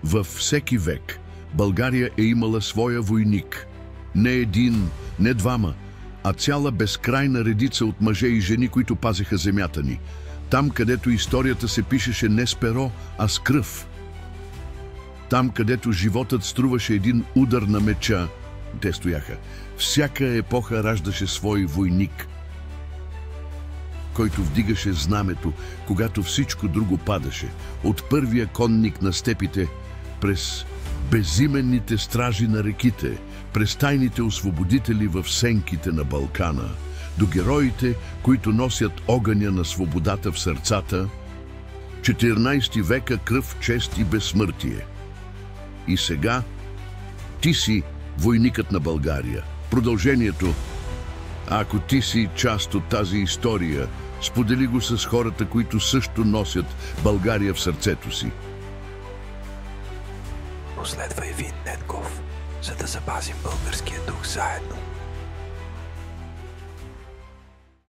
Във всеки век България е имала своя войник. Не един, не двама, а цяла безкрайна редица от мъже и жени, които пазеха земята ни. Там, където историята се пишеше не с перо, а с кръв. Там, където животът струваше един удар на меча, те стояха. Всяка епоха раждаше свой войник, който вдигаше знамето, когато всичко друго падаше. От първия конник на степите, през безименните стражи на реките, през тайните освободители в сенките на Балкана, до героите, които носят огъня на свободата в сърцата, 14 века кръв, чест и безсмъртие. И сега ти си войникът на България. Продължението. А ако ти си част от тази история, сподели го с хората, които също носят България в сърцето си. Последвай Вин Недков, за да запазим българския дух заедно.